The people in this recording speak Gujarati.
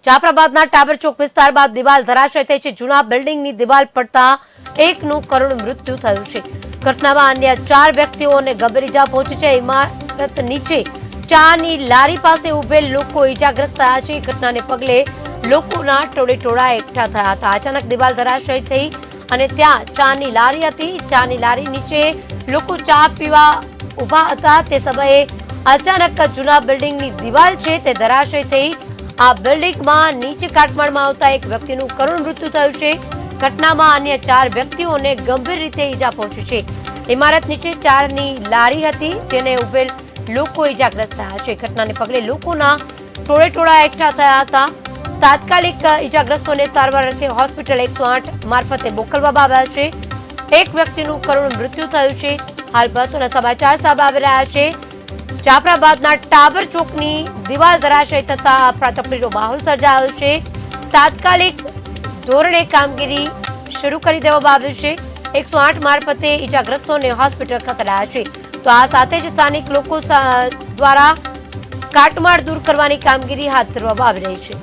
જાફરાબાદના ટાબર ચોક વિસ્તારમાં દિવાલ ધરાશય થઈ છે। જૂના બિલ્ડિંગની દિવાલ પડતા એકનું કરુણ મૃત્યુ થયું છે। ઘટનામાં અન્ય 4 વ્યક્તિઓને ગંભીર ઈજા પહોંચી છે। ઇમારત નીચે ચાની લારી પાસે ઉભેલ લોકો ઈજાગ્રસ્ત થયા છે। ઘટનાને પગલે લોકોના ટોળેટોળા એકઠા થયા હતા। અચાનક દિવાલ ધરાશય થઈ અને ત્યાં ચાની લારી હતી। ચાની લારી નીચે લોકો ચા પીવા ઉભા હતા। તે સમયે અચાનક જૂના બિલ્ડિંગની દિવાલ છે તે ધરાશય થઈ આ બિલ્ડિંગમાં નીચે કાટમાળમાં આવતા એક વ્યક્તિનું કરુણ મૃત્યુ થયું છે। ઘટનામાં અન્ય 4 વ્યક્તિઓને ગંભીર રીતે ઈજા પહોંચી છે। ઇમારત નીચે ચાની લારી હતી જેને ઉભેલ લોકો ઈજાગ્રસ્ત થયા છે। ઘટનાને પગલે લોકોના ટોળેટોળા એકઠા થયા હતા। તાત્કાલિક ઈજાગ્રસ્તોને સારવાર અર્થે હોસ્પિટલ 108 મારફતે મોકલવામાં આવ્યા છે। એક વ્યક્તિનું કરુણ મૃત્યુ થયું છે। હાલ મહત્વના સમાચાર સામે આવી રહ્યા છે। જાફરાબાદના ટાબર ચોકની દિવાલ ધરાશય થતા અફરાતફરીનો માહોલ સર્જાયો છે। તાત્કાલિક ધોરણે કામગીરી શરૂ કરી દેવામાં આવી છે। 108 મારફતે ઈજાગ્રસ્તોને હોસ્પિટલ ખસેડાયા છે। તો આ સાથે જ સ્થાનિક લોકો દ્વારા કાટમાળ દૂર કરવાની કામગીરી હાથ ધરવામાં આવી રહી છે।